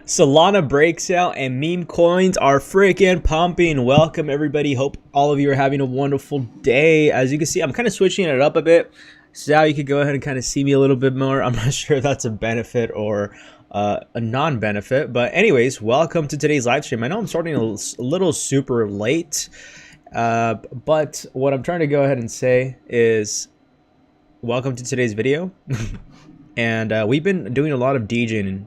Solana breaks out and meme coins are freaking pumping. Welcome everybody. Hope all of you are having a wonderful day. As you can see, I'm kind of switching it up a bit. So now you can go ahead and kind of see me a little bit more. I'm not sure if that's a benefit or a non-benefit. But anyways, welcome to today's live stream. I know I'm starting a little super late. But what I'm trying to go ahead and say is welcome to today's video. And we've been doing a lot of DJing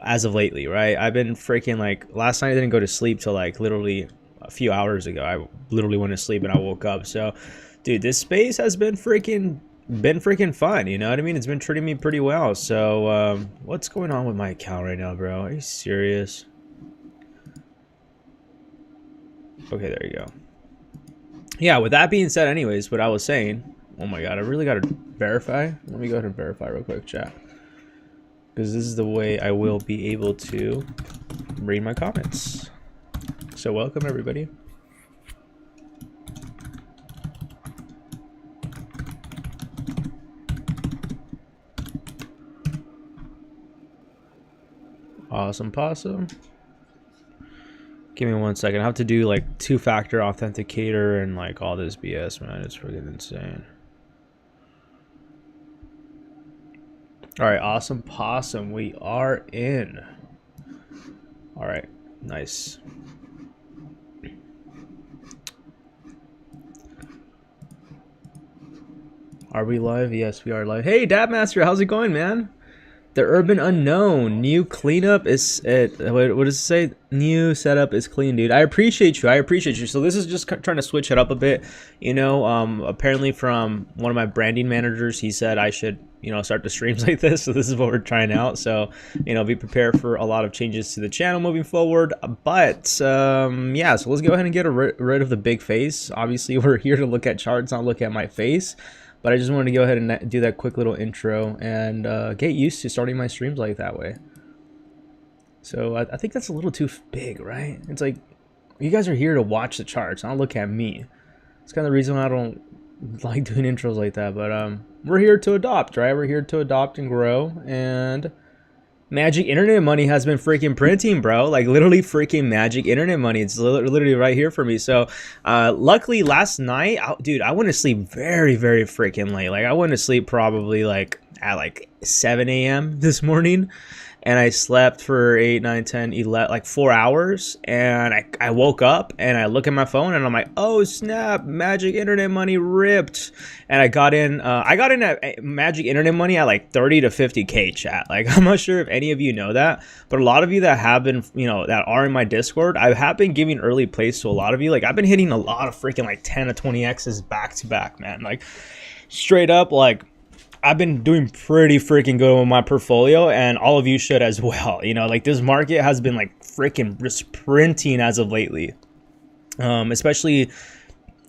as of lately, right? I've been freaking like, last night I didn't go to sleep till like literally a few hours ago. I literally went to sleep and I woke up. So dude, this space has been freaking fun, you know what I mean? It's been treating me pretty well. So what's going on with my account right now, bro? Are you serious? Okay, there you go. Yeah, with that being said, anyways, what I was saying, oh my god, I really gotta verify. Let me go ahead and verify real quick, chat, because this is the way I will be able to read my comments. So welcome everybody. Awesome possum. Give me 1 second. I have to do like 2-factor authenticator and like all this BS, man. It's freaking insane. All right, awesome possum. We are in. All right, nice. Are we live? Yes, we are live. Hey, Dabmaster, how's it going, man? The Urban Unknown. New cleanup is it? What does it say? New setup is clean, dude. I appreciate you. I appreciate you. So this is just trying to switch it up a bit. You know, apparently from one of my branding managers, he said I should, you know, start the streams like this. So this is what we're trying out. So, you know, be prepared for a lot of changes to the channel moving forward. But yeah, so let's go ahead and get rid of the big face. Obviously, we're here to look at charts, not look at my face. But I just wanted to go ahead and do that quick little intro and get used to starting my streams like that way. So I think that's a little too big, right? It's like, you guys are here to watch the charts, not look at me. It's kind of the reason why I don't like doing intros like that. But we're here to adopt, right? We're here to adopt and grow. And magic internet money has been freaking printing, bro. Like literally freaking magic internet money. It's literally right here for me. So luckily last night, dude, I went to sleep very freaking late. Like I went to sleep probably like at like 7 a.m. this morning. And I slept for 8, 9, 10, 11, like 4 hours. And I woke up and I look at my phone and I'm like, oh snap, magic internet money ripped. And I got in at magic internet money at like 30 to 50K, chat. Like, I'm not sure if any of you know that, but a lot of you that have been, you know, that are in my Discord, I have been giving early plays to a lot of you. Like, I've been hitting a lot of freaking like 10 to 20Xs back to back, man. Like, straight up, like, I've been doing pretty freaking good with my portfolio, and all of you should as well. You know, like this market has been like freaking just printing as of lately, especially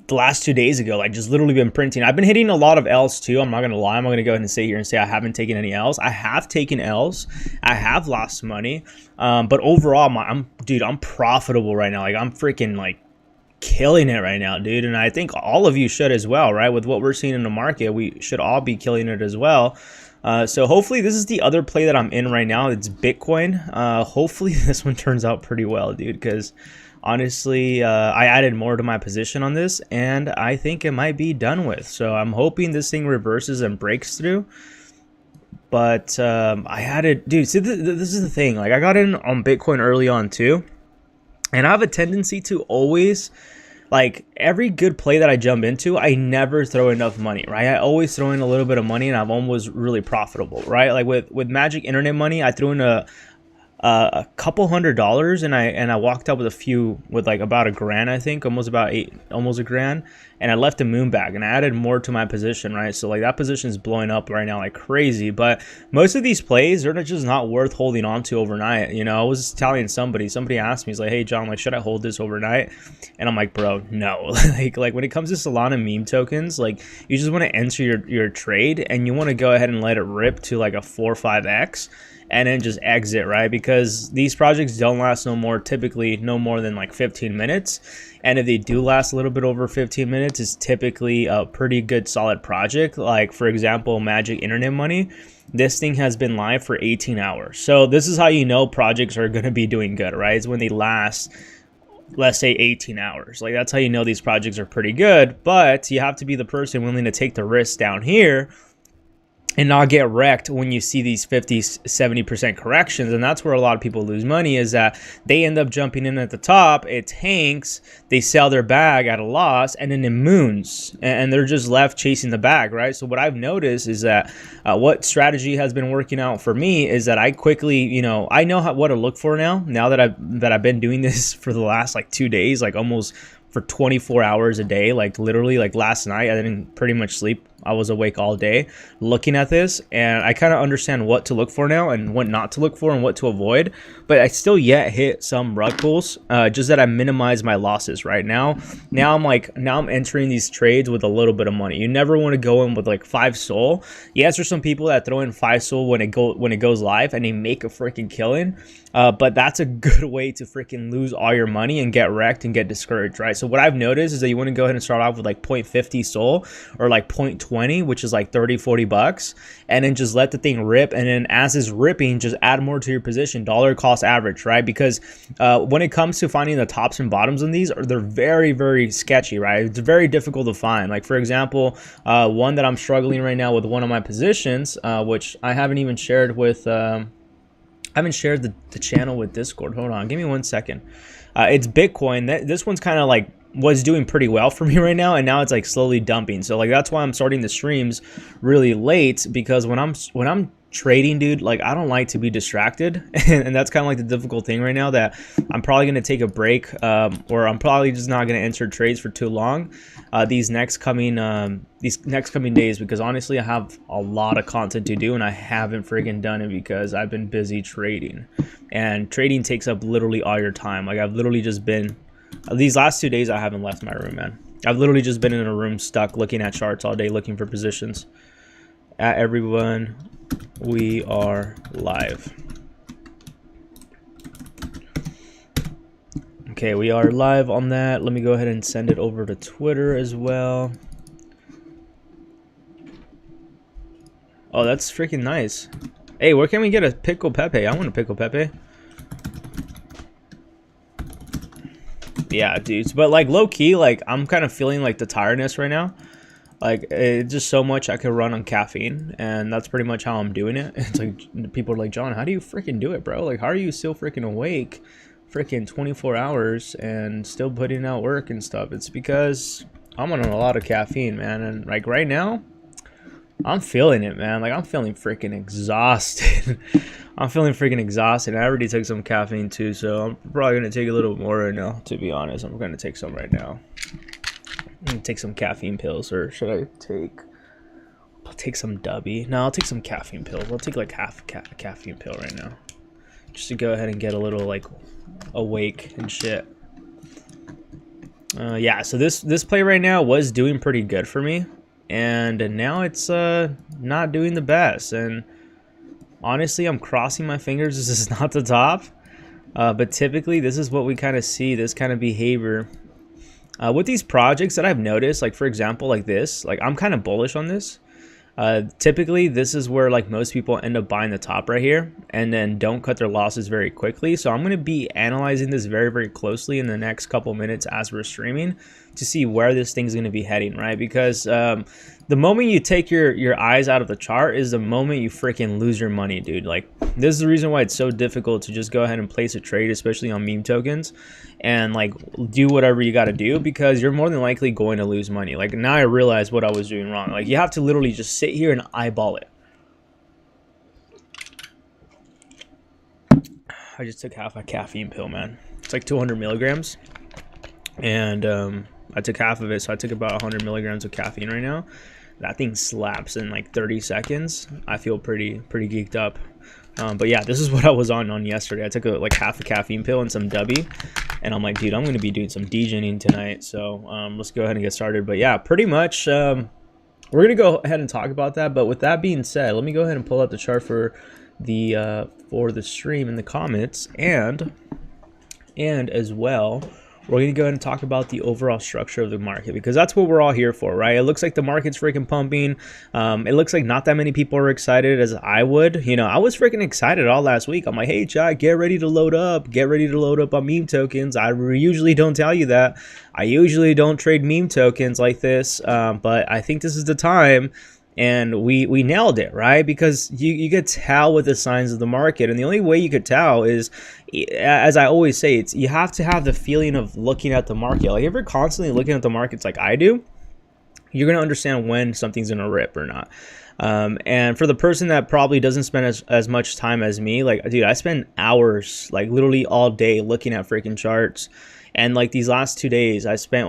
the last 2 days ago. Like just literally been printing. I've been hitting a lot of L's too. I'm not gonna lie. I'm not gonna go ahead and sit here and say I haven't taken any L's. I have taken L's. I have lost money, but overall, I'm profitable right now. Like I'm freaking like killing it right now, dude. And I think all of you should as well, right? With what we're seeing in the market, we should all be killing it as well. So hopefully this is the other play that I'm in right now. It's Bitcoin. Hopefully this one turns out pretty well, dude, because honestly, I added more to my position on this and I think it might be done with. So I'm hoping this thing reverses and breaks through. But I added, dude, see, this is the thing. Like I got in on Bitcoin early on too. And I have a tendency to always, like every good play that I jump into, I never throw enough money, right? I always throw in a little bit of money and I'm almost really profitable, right? Like with magic internet money, I threw in a couple $100 and I walked out with like about $1,000, I think, almost $1,000, and I left the moon bag and I added more to my position, right? So like that position is blowing up right now like crazy. But most of these plays, they're just not worth holding on to overnight. You know, I was telling somebody asked me, he's like, hey John, like should I hold this overnight? And I'm like, bro, no. like when it comes to Solana meme tokens, like you just want to enter your trade and you want to go ahead and let it rip to like a 4 or 5x and then just exit, right? Because these projects don't last typically no more than like 15 minutes. And if they do last a little bit over 15 minutes, it's typically a pretty good solid project. Like for example, Magic Internet Money. this thing has been live for 18 hours. So this is how you know projects are going to be doing good, right? It's when they last, let's say, 18 hours. Like, that's how you know these projects are pretty good. But you have to be the person willing to take the risk down here and not get wrecked when you see these 50-70% corrections. And that's where a lot of people lose money, is that they end up jumping in at the top, it tanks, they sell their bag at a loss, and then it moons, and they're just left chasing the bag, right? So what I've noticed is that what strategy has been working out for me is that I quickly, you know, I know what to look for now that I've been doing this for the last like 2 days, like almost for 24 hours a day. Like literally, like last night I didn't pretty much sleep. I was awake all day looking at this, and I kind of understand what to look for now and what not to look for and what to avoid. But I still yet hit some rug pulls, just that I minimize my losses right now. Now I'm entering these trades with a little bit of money. You never want to go in with like 5 SOL. Yes, there's some people that throw in 5 SOL when it goes live and they make a freaking killing. But that's a good way to freaking lose all your money and get wrecked and get discouraged, right? So what I've noticed is that you want to go ahead and start off with like 0.50 SOL or like 0.20, which is like 30-40 bucks, and then just let the thing rip. And then as it's ripping, just add more to your position, dollar cost average, right? Because when it comes to finding the tops and bottoms on these, they're very, very sketchy, right? It's very difficult to find. Like, for example, one that I'm struggling right now with one of my positions, which I haven't even shared with I haven't shared the channel with Discord. Hold on, give me 1 second. It's Bitcoin. This one's kind of like was doing pretty well for me right now, and now it's like slowly dumping. So like that's why I'm starting the streams really late, because when I'm trading, dude, like I don't like to be distracted, and that's kind of like the difficult thing right now, that I'm probably going to take a break, or I'm probably just not going to enter trades for too long these next coming days, because honestly I have a lot of content to do and I haven't friggin' done it because I've been busy trading, and trading takes up literally all your time. Like I've literally just been, these last 2 days I haven't left my room, man. I've literally just been in a room stuck looking at charts all day, looking for positions. At everyone, we are live. Okay, we are live on that. Let me go ahead and send it over to Twitter as well. Oh, that's freaking nice. Hey, where can we get a pickle Pepe? I want a pickle Pepe. Yeah, dudes. But like low key, like I'm kind of feeling like the tiredness right now. Like it's just so much I could run on caffeine, and that's pretty much how I'm doing it. It's like people are like, John, how do you freaking do it, bro? Like, how are you still freaking awake freaking 24 hours and still putting out work and stuff? It's because I'm on a lot of caffeine, man. And like right now, I'm feeling it, man. Like I'm feeling freaking exhausted. I'm feeling freaking exhausted. I already took some caffeine too, so I'm probably gonna take a little more right now, to be honest. I'm gonna take some right now. I'm gonna take some caffeine pills, or should I take? I'll take some Dubby. No, I'll take some caffeine pills. I'll take like half a caffeine pill right now, just to go ahead and get a little like awake and shit. Yeah. So this play right now was doing pretty good for me, and now it's not doing the best. And honestly, I'm crossing my fingers this is not the top. But typically, this is what we kind of see. This kind of behavior. With these projects that I've noticed, like for example, like this, like I'm kind of bullish on this. Typically, this is where like most people end up buying the top right here and then don't cut their losses very quickly. So I'm going to be analyzing this very, very closely in the next couple minutes as we're streaming to see where this thing's going to be heading, right? Because the moment you take your eyes out of the chart is the moment you freaking lose your money, dude. Like this is the reason why it's so difficult to just go ahead and place a trade, especially on meme tokens, and like do whatever you got to do, because you're more than likely going to lose money. Like now I realize what I was doing wrong. Like you have to literally just sit here and eyeball it. I just took half a caffeine pill, man. It's like 200 milligrams, and I took half of it, so I took about 100 milligrams of caffeine right now. That thing slaps in like 30 seconds. I feel pretty geeked up. But yeah, this is what I was on yesterday. I took like half a caffeine pill and some Dubby, and I'm like, dude, I'm gonna be doing some DJing tonight. So let's go ahead and get started. But yeah, pretty much we're gonna go ahead and talk about that. But with that being said, let me go ahead and pull out the chart for the stream in the comments, and as well, we're going to go ahead and talk about the overall structure of the market, because that's what we're all here for, right? It looks like the market's freaking pumping. It looks like not that many people are excited as I would. You know, I was freaking excited all last week. I'm like, hey, chat, get ready to load up. Get ready to load up on meme tokens. I usually don't tell you that. I usually don't trade meme tokens like this, but I think this is the time. And we nailed it, right? Because you could tell with the signs of the market, and the only way you could tell is, as I always say, it's you have to have the feeling of looking at the market. Like if you're constantly looking at the markets like I do, you're gonna understand when something's gonna rip or not. And for the person that probably doesn't spend as much time as me, like dude, I spend hours, like literally all day looking at freaking charts. And like these last 2 days, I spent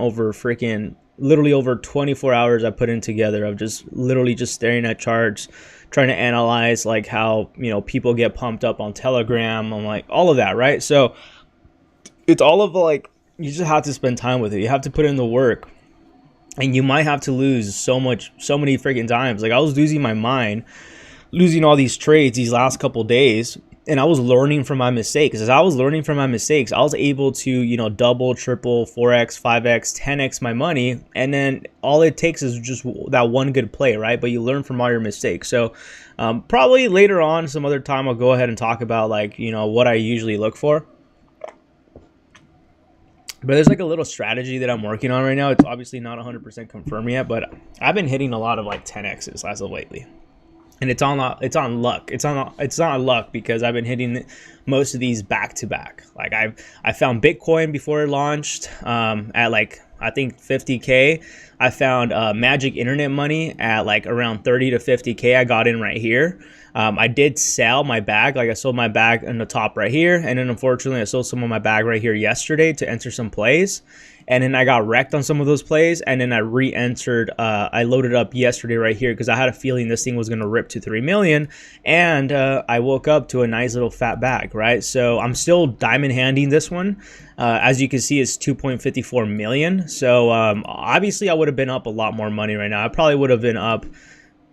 literally over 24 hours I put in together of just literally just staring at charts, trying to analyze like how, you know, people get pumped up on Telegram, on like all of that, right? So it's all of like, you just have to spend time with it. You have to put in the work, and you might have to lose so many freaking times. Like I was losing my mind, losing all these trades these last couple days. And I was learning from my mistakes. As I was learning from my mistakes, I was able to, you know, double, triple, 4x, 5x, 10x my money. And then all it takes is just that one good play, right? But you learn from all your mistakes. So probably later on, some other time, I'll go ahead and talk about like, you know, what I usually look for. But there's like a little strategy that I'm working on right now. It's obviously not 100% confirmed yet, but I've been hitting a lot of like 10x's as of lately. And it's on luck. It's not luck because I've been hitting most of these back to back. Like I found Bitcoin before it launched at like I think 50K. I found Magic Internet Money at like around 30 to 50K. I got in right here. I did sell my bag. Like I sold my bag in the top right here, and then unfortunately I sold some of my bag right here yesterday to enter some plays. And then I got wrecked on some of those plays, and then I re-entered. I loaded up yesterday right here because I had a feeling this thing was going to rip to 3 million, and I woke up to a nice little fat bag, right? So I'm still diamond handing this one. As you can see, it's 2.54 million. So obviously I would have been up a lot more money right now. I probably would have been up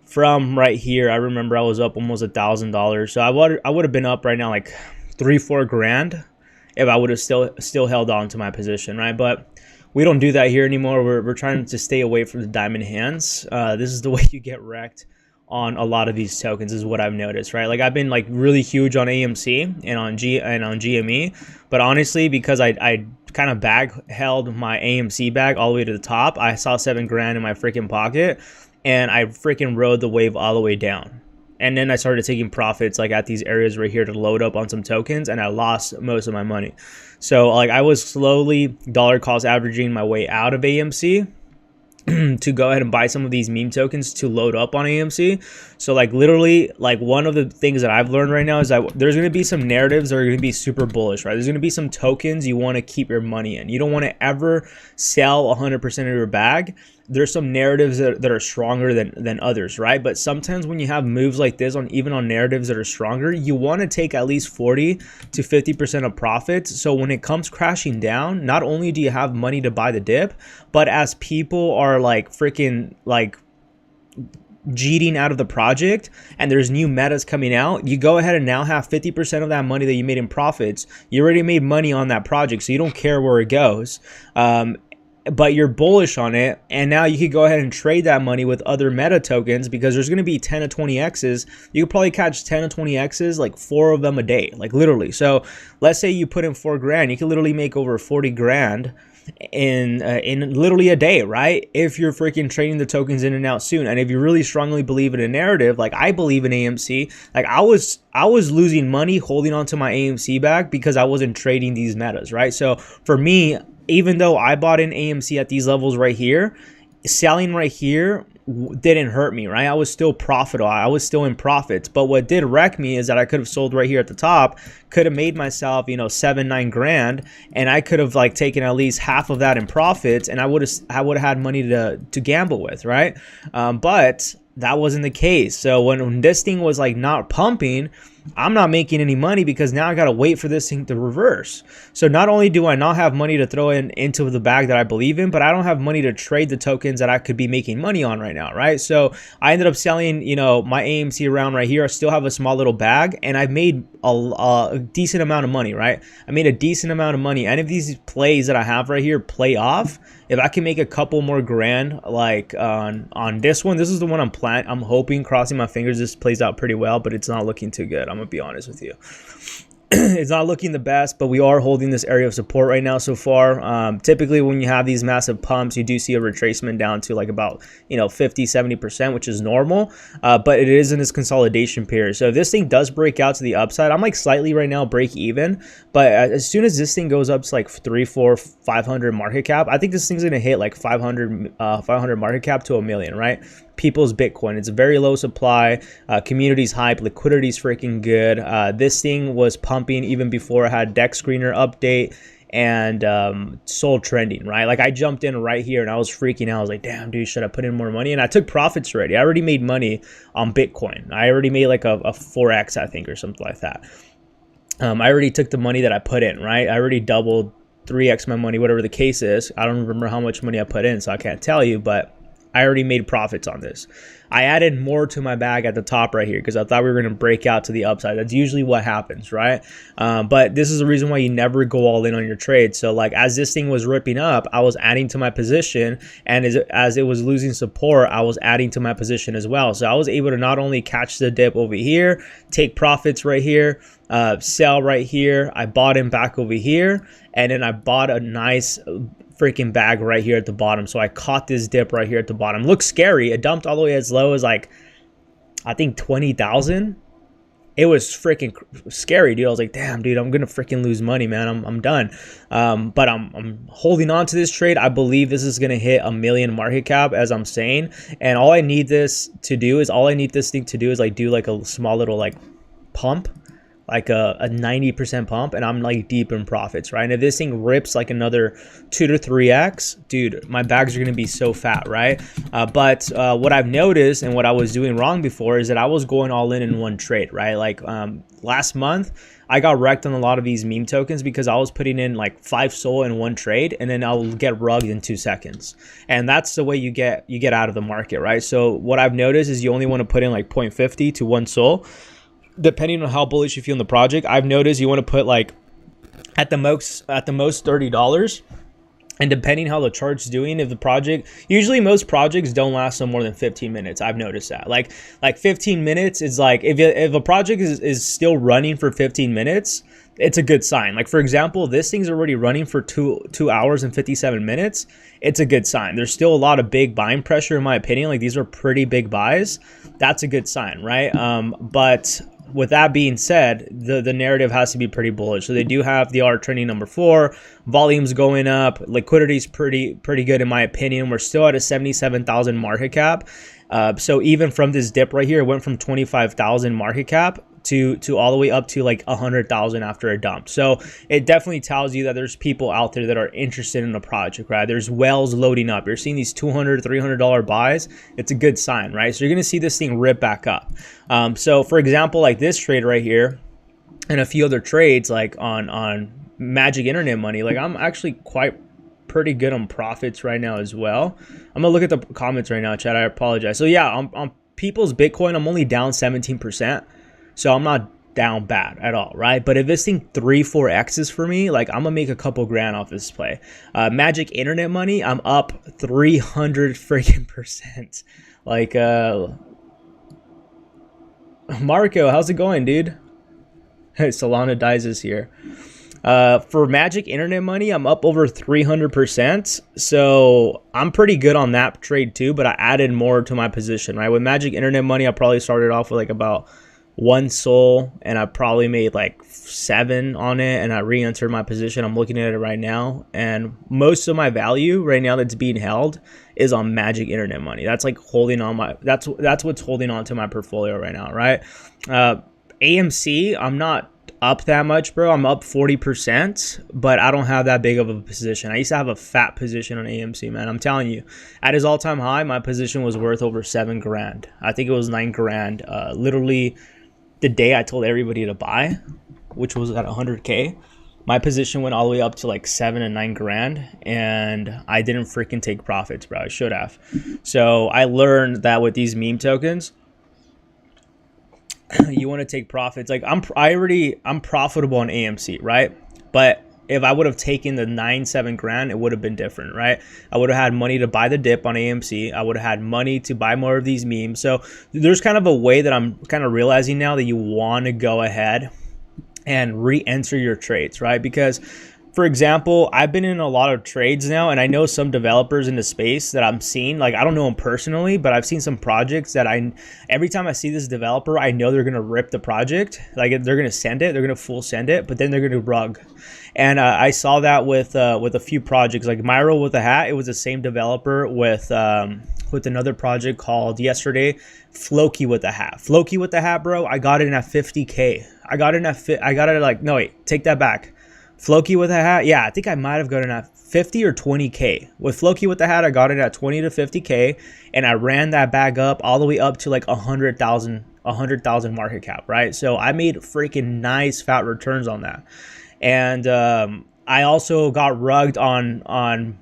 from right here. I remember I was up almost $1,000. So I would have been up right now like 3-4 grand if I would have still held on to my position, right? But we don't do that here anymore. We're trying to stay away from the diamond hands. This is the way you get wrecked on a lot of these tokens, is what I've noticed, right? Like I've been like really huge on AMC and on GME, but honestly, because I kind of held my AMC bag all the way to the top, I saw 7 grand in my freaking pocket, and I freaking rode the wave all the way down. And then I started taking profits like at these areas right here to load up on some tokens, and I lost most of my money. So like I was slowly dollar cost averaging my way out of AMC to go ahead and buy some of these meme tokens to load up on AMC. So like literally, like one of the things that I've learned right now is that there's going to be some narratives that are going to be super bullish, right? There's going to be some tokens you want to keep your money in. You don't want to ever sell 100% of your bag. There's some narratives that are stronger than others, right? But sometimes when you have moves like this, even on narratives that are stronger, you want to take at least 40 to 50% of profits. So when it comes crashing down, not only do you have money to buy the dip, but as people are like freaking like jeeting out of the project and there's new metas coming out, you go ahead and now have 50% of that money that you made in profits. You already made money on that project, so you don't care where it goes. But you're bullish on it, and now you could go ahead and trade that money with other meta tokens, because there's going to be 10 to 20 X's. You could probably catch 10 to 20 X's, like 4 of them a day, like literally. So let's say you put in 4 grand, you can literally make over 40 grand in literally a day, right? If you're freaking trading the tokens in and out soon. And if you really strongly believe in a narrative, like I believe in AMC, like I was losing money holding on to my AMC bag because I wasn't trading these metas, right? So for me, even though I bought in AMC at these levels right here, selling right here didn't hurt me, right? I was still profitable. I was still in profits. But what did wreck me is that I could have sold right here at the top, could have made myself, you know, 7-9 grand, and I could have like taken at least half of that in profits, and I would have had money to gamble with, right? But that wasn't the case. So when this thing was like not pumping, I'm not making any money because now I got to wait for this thing to reverse. So not only do I not have money to throw into the bag that I believe in, but I don't have money to trade the tokens that I could be making money on right now, right? So I ended up selling, you know, my AMC around right here. I still have a small little bag, and I've made a decent amount of money, right? I made a decent amount of money. And if these plays that I have right here play off, if I can make a couple more grand, like on this one, this is the one I'm hoping, crossing my fingers, this plays out pretty well, but it's not looking too good. I'm gonna be honest with you. It's not looking the best, but we are holding this area of support right now so far. Typically when you have these massive pumps, you do see a retracement down to like about, you know, 50-70%, which is normal, but it is in this consolidation period. So if this thing does break out to the upside, I'm like slightly right now break even, but as soon as this thing goes up to like 3, 4, 500 market cap, I think this thing's gonna hit like 500 market cap to $1 million, right? People's Bitcoin. It's a very low supply, community's hype, liquidity's freaking good. This thing was pumping even before I had deck screener update and sold trending, right? Like I jumped in right here and I was freaking out. I was like, damn, dude, should I put in more money? And I took profits already. I already made money on Bitcoin. I already made like a 4x, I think, or something like that. I already took the money that I put in, right? I already doubled 3x my money, whatever the case is. I don't remember how much money I put in, so I can't tell you, but I already made profits on this. I added more to my bag at the top right here because I thought we were going to break out to the upside. That's usually what happens, right? But this is the reason why you never go all in on your trade. So like as this thing was ripping up, I was adding to my position, and as it was losing support, I was adding to my position as well. So I was able to not only catch the dip over here, take profits right here, sell right here. I bought him back over here, and then I bought a nice freaking bag right here at the bottom. So I caught this dip right here at the bottom. Looks scary. It dumped all the way as low as like, I think 20,000. It was freaking scary, dude. I was like, damn, dude, I'm gonna freaking lose money, man. I'm done. But I'm holding on to this trade. I believe this is gonna hit $1 million market cap, as I'm saying. And all I need this thing to do is like do like a small little like pump, like a 90% pump, and I'm like deep in profits, right? And if this thing rips like another 2 to 3x, dude, my bags are gonna be so fat, right? But what I've noticed and what I was doing wrong before is that I was going all in one trade, right? Like last month, I got wrecked on a lot of these meme tokens because I was putting in like 5 SOL in one trade, and then I'll get rugged in 2 seconds. And that's the way you get out of the market, right? So what I've noticed is you only want to put in like 0.50 to 1 SOL. Depending on how bullish you feel in the project, I've noticed you want to put like at the most $30, and depending how the chart's doing, if the project, usually most projects don't last no more than 15 minutes. I've noticed that like 15 minutes is like, if a project is still running for 15 minutes, it's a good sign. Like for example, this thing's already running for 2 hours and 57 minutes. It's a good sign. There's still a lot of big buying pressure in my opinion. Like these are pretty big buys. That's a good sign, right? But with that being said, the narrative has to be pretty bullish. So they do have the R trending number 4, volumes going up, liquidity's pretty good in my opinion. We're still at a 77,000 market cap. So even from this dip right here, it went from 25,000 market cap to all the way up to like 100,000 after a dump. So it definitely tells you that there's people out there that are interested in the project, right? There's whales loading up. You're seeing these $200, $300 buys. It's a good sign, right? So you're gonna see this thing rip back up. So for example, like this trade right here and a few other trades like on Magic Internet Money, like I'm actually pretty good on profits right now as well. I'm gonna look at the comments right now, chat. I apologize. So yeah, on people's Bitcoin, I'm only down 17%. So I'm not down bad at all, right? But if this thing 3-4x's for me, like I'm gonna make a couple grand off this play. Magic Internet Money, I'm up 300 freaking percent. Like Marco, how's it going, dude? Hey, Solana dies is here. For Magic Internet Money, I'm up over 300%. So I'm pretty good on that trade too, but I added more to my position, right? With Magic Internet Money, I probably started off with like about 1 SOL, and I probably made like 7 on it, and I re-entered my position. I'm looking at it right now, and most of my value right now that's being held is on Magic Internet Money. That's like holding on my, that's what's holding on to my portfolio right now, right? AMC, I'm not up that much, bro. I'm up 40%, but I don't have that big of a position. I used to have a fat position on AMC, man. I'm telling you, at his all-time high, my position was worth over 7 grand. I think it was 9 grand. Literally the day I told everybody to buy, which was at 100K, my position went all the way up to like 7 and 9 grand, and I didn't freaking take profits, bro. I should have. So I learned that with these meme tokens, you want to take profits. Like I'm profitable on AMC, right? But if I would have taken the 9-7 grand, it would have been different, right? I would have had money to buy the dip on AMC. I would have had money to buy more of these memes. So there's kind of a way that I'm kind of realizing now that you want to go ahead and re-enter your trades, right? Because, for example, I've been in a lot of trades now, and I know some developers in the space that I'm seeing. Like, I don't know them personally, but I've seen some projects that every time I see this developer, I know they're gonna rip the project. Like, they're gonna send it, they're gonna full send it, but then they're gonna rug. And I saw that with a few projects, like Myro with a hat. It was the same developer with another project called yesterday, Floki with a hat. Floki with a hat, bro. I got it at 50K. I got it at like, no wait, take that back. Floki with a hat, yeah, I think I might have gotten at 50 or 20K. With Floki with the hat, I got it at 20 to 50K, and I ran that bag up all the way up to like 100,000 market cap, right? So I made freaking nice fat returns on that. And I also got rugged on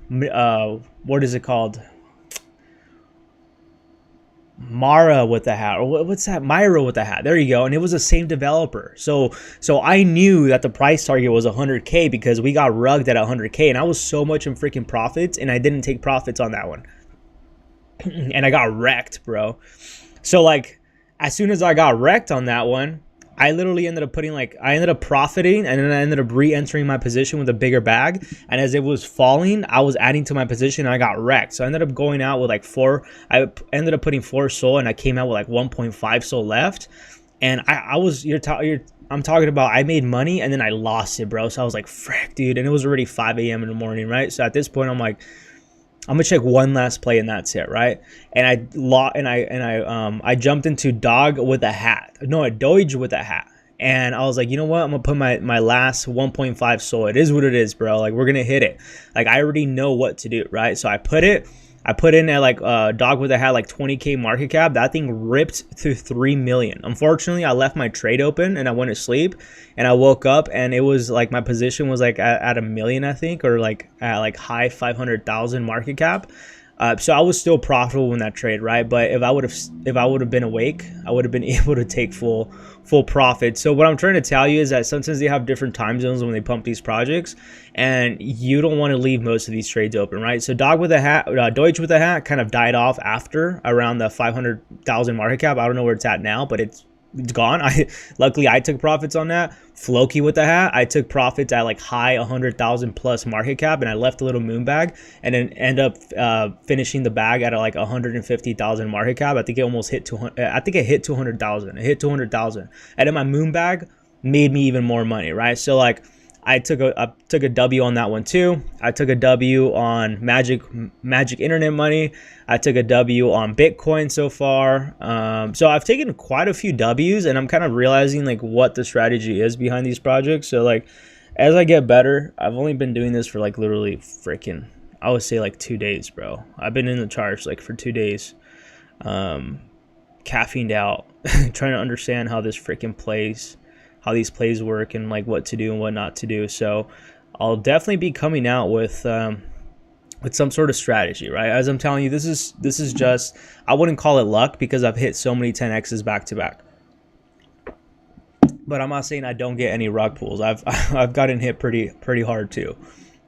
what is it called? Mara with the hat, or what's that? Myro with the hat. There you go. And it was the same developer. So I knew that the price target was 100K because we got rugged at 100K, and I was so much in freaking profits, and I didn't take profits on that one. And I got wrecked, bro. So like, as soon as I got wrecked on that one, I literally ended up I ended up profiting, and then I ended up re-entering my position with a bigger bag. And as it was falling, I was adding to my position, and I got wrecked. So I ended up going out with like I ended up putting 4 SOL, and I came out with like 1.5 SOL left. And I'm talking about, I made money and then I lost it, bro. So I was like, frick, dude. And it was already 5 a.m. in the morning, right? So at this point, I'm like, I'm gonna check one last play and that's it, right? And I jumped into dog with a hat, no, a Doge with a hat, and I was like, you know what? I'm gonna put my last 1.5 SOL. It is what it is, bro. Like, we're gonna hit it. Like, I already know what to do, right? So I put in at like dog with a hat, like 20K market cap. That thing ripped through 3 million. Unfortunately, I left my trade open and I went to sleep, and I woke up and it was like my position was like at a million, I think, or like at like high 500,000 market cap. So I was still profitable in that trade, right? But if I would have been awake, I would have been able to take full profit. So what I'm trying to tell you is that sometimes they have different time zones when they pump these projects, and you don't want to leave most of these trades open, right? So Dog with a hat, Deutsch with a hat kind of died off after around the 500,000 market cap. I don't know where it's at now, but it's gone. Luckily I took profits on that. Floki with the hat, I took profits at like high 100,000 plus market cap, and I left a little moon bag, and then end up finishing the bag at like 150,000 market cap. I think it almost hit 200. I think it hit 200,000. It hit 200,000, and then my moon bag made me even more money, right? So like, I took a W on that one too. I took a W on magic internet money. I took a W on Bitcoin so far. So I've taken quite a few W's, and I'm kind of realizing like what the strategy is behind these projects. So like, as I get better, I've only been doing this for like literally freaking, I would say like 2 days, bro. I've been in the charts like for 2 days, caffeined out, trying to understand how this freaking plays, how these plays work, and like what to do and what not to do. So I'll definitely be coming out with some sort of strategy, right? As I'm telling you, this is just, I wouldn't call it luck because I've hit so many 10X's back to back. But I'm not saying I don't get any rug pulls. I've gotten hit pretty hard too.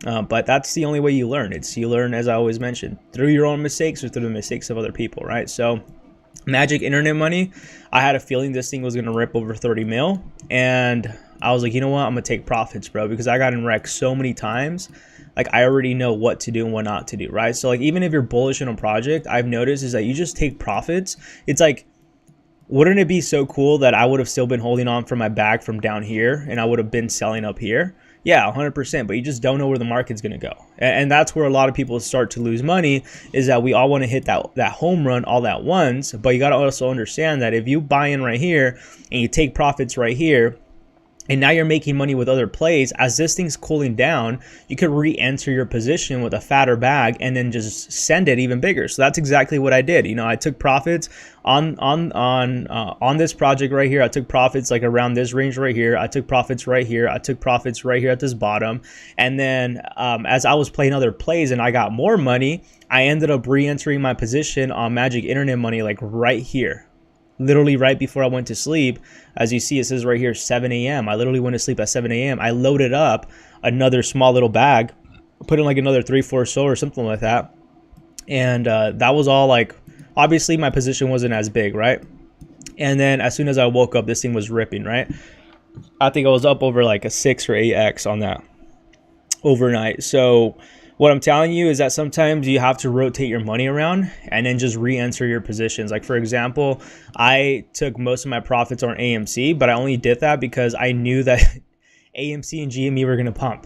But that's the only way you learn. You learn, as I always mention, through your own mistakes or through the mistakes of other people, right? So magic internet money, I had a feeling this thing was going to rip over 30 mil, and I was like, you know what, I'm going to take profits, bro, because I got in wrecked so many times. Like, I already know what to do and what not to do, right? So like, even if you're bullish on a project, I've noticed is that you just take profits. It's like, wouldn't it be so cool that I would have still been holding on for my bag from down here, and I would have been selling up here? Yeah, 100%, but you just don't know where the market's going to go. And that's where a lot of people start to lose money, is that we all want to hit that home run all at once. But you got to also understand that if you buy in right here and you take profits right here, and now you're making money with other plays. As this thing's cooling down, you could re-enter your position with a fatter bag and then just send it even bigger. So that's exactly what I did. You know, I took profits on this project right here. I took profits like around this range right here. I took profits right here. I took profits right here at this bottom. And then as I was playing other plays and I got more money, I ended up re-entering my position on Magic Internet Money like right here. Literally right before I went to sleep. As you see, it says right here 7 a.m. I literally went to sleep at 7 a.m. I loaded up another small little bag, put in like another 3-4 so or something like that, and that was all. Like, obviously my position wasn't as big, right? And then as soon as I woke up, this thing was ripping, right? I think I was up over like a 6 or 8x on that overnight. So what I'm telling you is that sometimes you have to rotate your money around and then just re-enter your positions. Like, for example, I took most of my profits on AMC, but I only did that because I knew that AMC and GME were going to pump.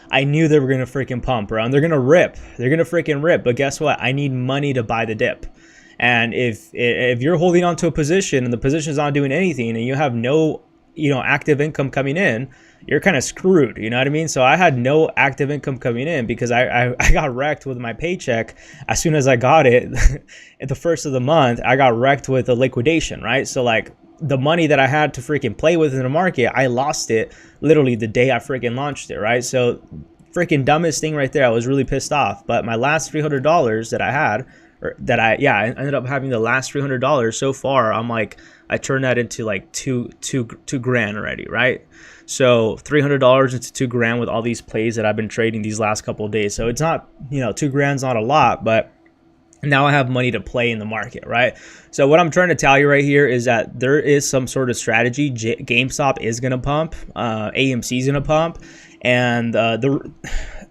I knew they were going to freaking pump, bro. And they're going to rip. They're going to freaking rip. But guess what? I need money to buy the dip. And if you're holding on to a position and the position's not doing anything and you have no, active income coming in, you're kind of screwed, you know what I mean? So I had no active income coming in because I got wrecked with my paycheck. As soon as I got it at the first of the month, I got wrecked with a liquidation, right? So like the money that I had to freaking play with in the market, I lost it literally the day I freaking launched it, right? So freaking dumbest thing right there. I was really pissed off. But my last $300 that I had, I ended up having the last $300 so far. I'm like, I turned that into like two grand already, right? So $300 into 2 grand with all these plays that I've been trading these last couple of days. So it's not, 2 grand's not a lot, but now I have money to play in the market, right? So what I'm trying to tell you right here is that there is some sort of strategy. GameStop is going to pump, AMC is going to pump, and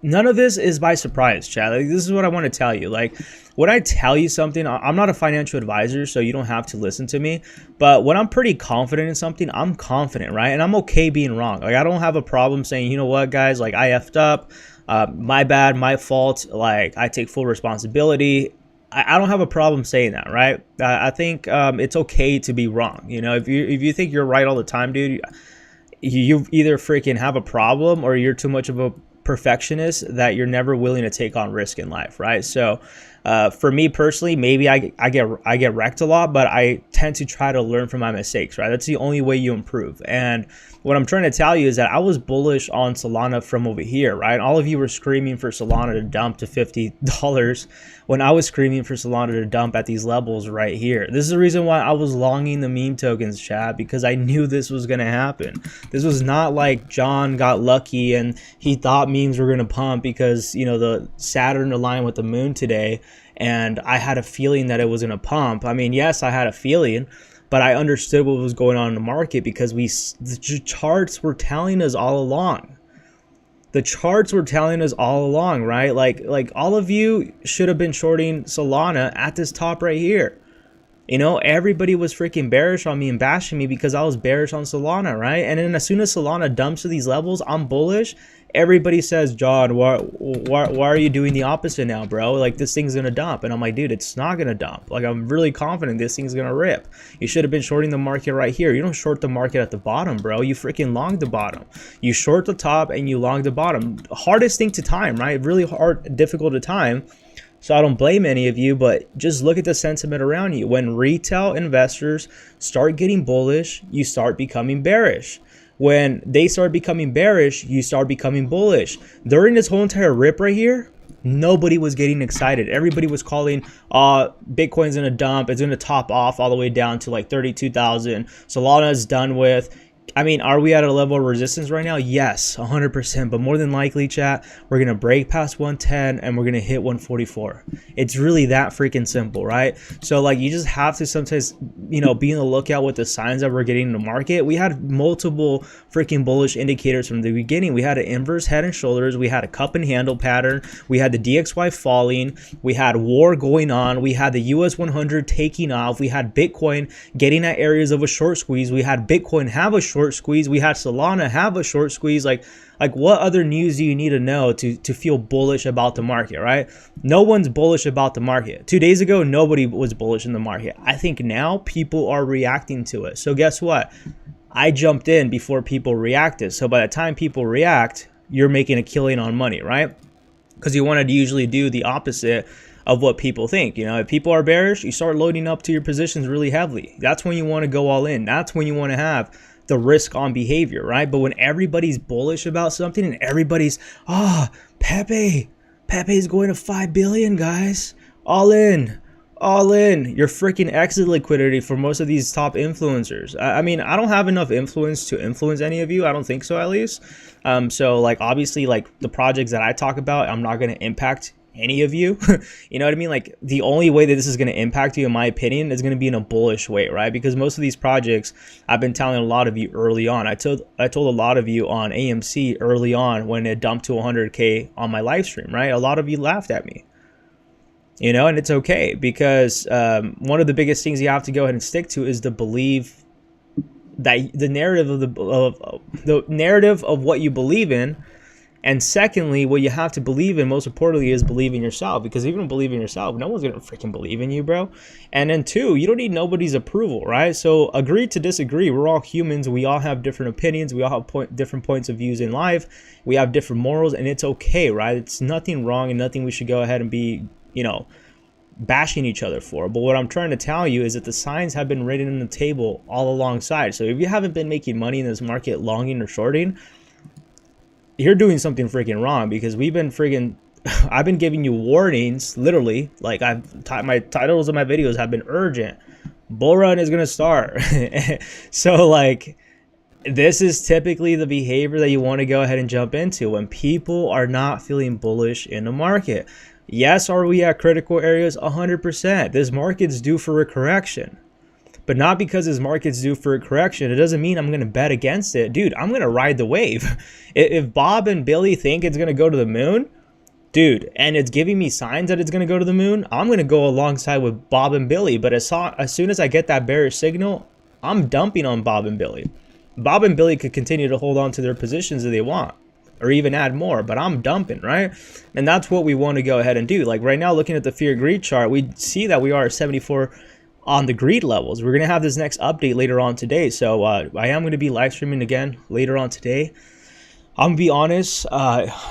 none of this is by surprise, Chad. Like, this is what I want to tell you. Like, when I tell you something, I'm not a financial advisor, so you don't have to listen to me. But when I'm pretty confident in something, I'm confident, right? And I'm okay being wrong. Like, I don't have a problem saying, you know what, guys, like, I effed up. My bad, my fault. Like, I take full responsibility. I don't have a problem saying that, right? I think it's okay to be wrong. If you think you're right all the time, dude, you either freaking have a problem or you're too much of a perfectionist that you're never willing to take on risk in life, right? So for me personally, maybe I get wrecked a lot, but I tend to try to learn from my mistakes, right? That's the only way you improve. And what I'm trying to tell you is that I was bullish on Solana from over here, right? All of you were screaming for Solana to dump to $50 when I was screaming for Solana to dump at these levels right here. This is the reason why I was longing the meme tokens, chat, because I knew this was going to happen. This was not like John got lucky and he thought memes were going to pump because, the Saturn aligned with the moon today, and I had a feeling that it was going to pump. I mean, yes, I had a feeling, but I understood what was going on in the market because the charts were telling us all along. The charts were telling us all along, right? Like all of you should have been shorting Solana at this top right here. Everybody was freaking bearish on me and bashing me because I was bearish on Solana, right? And then as soon as Solana dumps to these levels, I'm bullish. Everybody says, John, why are you doing the opposite now, bro? Like, this thing's gonna dump. And I'm like, dude, it's not gonna dump. Like, I'm really confident this thing's gonna rip. You should have been shorting the market right here. You don't short the market at the bottom, bro. You freaking long the bottom. You short the top and you long the bottom. Hardest thing to time, right? Really hard, difficult to time. So I don't blame any of you, but just look at the sentiment around you. When retail investors start getting bullish, you start becoming bearish. When they start becoming bearish, you start becoming bullish. During this whole entire rip right here, nobody was getting excited. Everybody was calling, Bitcoin's in a dump. It's going to top off all the way down to like 32,000. Solana is done with. I mean, are we at a level of resistance right now? Yes, 100%. But more than likely, chat, we're going to break past 110 and we're going to hit 144. It's really that freaking simple, right? So, like, you just have to sometimes, be on the lookout with the signs that we're getting in the market. We had multiple freaking bullish indicators from the beginning. We had an inverse head and shoulders. We had a cup and handle pattern. We had the DXY falling. We had war going on. We had the US 100 taking off. We had Bitcoin getting at areas of a short squeeze. We had Bitcoin have a short squeeze. We had Solana have a short squeeze. Like what other news do you need to know to feel bullish about the market, right? No one's bullish about the market. 2 days ago, nobody was bullish in the market. I think now people are reacting to it. So guess what? I jumped in before people reacted. So by the time people react, you're making a killing on money, right? Because you want to usually do the opposite of what people think. You know, if people are bearish, you start loading up to your positions really heavily. That's when you want to go all in. That's when you want to have the risk on behavior, right? But when everybody's bullish about something and everybody's, Pepe's going to 5 billion, guys, all in. Your freaking exit liquidity for most of these top influencers. I mean, I don't have enough influence to influence any of you. I don't think so, at least. So like, obviously, like the projects that I talk about, I'm not going to impact any of you. You know what I mean? Like, the only way that this is going to impact you, in my opinion, is going to be in a bullish way, right? Because most of these projects, I've been telling a lot of you early on. I told a lot of you on AMC early on when it dumped to 100K on my live stream, right? A lot of you laughed at me. You know, and it's okay, because one of the biggest things you have to go ahead and stick to is to believe that the narrative of the narrative of what you believe in. And secondly, what you have to believe in, most importantly, is believe in yourself. Because if you don't believe in yourself, no one's gonna freaking believe in you, bro. And then two, you don't need nobody's approval, right? So agree to disagree. We're all humans. We all have different opinions. We all have different points of views in life. We have different morals, and it's okay, right? It's nothing wrong and nothing we should go ahead and be, you know, bashing each other for. But what I'm trying to tell you is that the signs have been written on the table all alongside. So if you haven't been making money in this market, longing or shorting, you're doing something freaking wrong, because we've been freaking I've been giving you warnings, literally. Like, my titles of my videos have been urgent. Bull run is gonna start. So like, this is typically the behavior that you want to go ahead and jump into when people are not feeling bullish in the market. Yes, are we at critical areas? 100%. This market's due for a correction. But not because this market's due for a correction, it doesn't mean I'm going to bet against it. Dude, I'm going to ride the wave. If Bob and Billy think it's going to go to the moon, dude, and it's giving me signs that it's going to go to the moon, I'm going to go alongside with Bob and Billy. But as soon as I get that bearish signal, I'm dumping on Bob and Billy. Bob and Billy could continue to hold on to their positions if they want, or even add more, but I'm dumping, right? And that's what we want to go ahead and do. Like right now, looking at the fear greed chart, we see that we are at 74 on the greed levels. We're going to have this next update later on today. So I am going to be live streaming again later on today. I'm gonna be honest,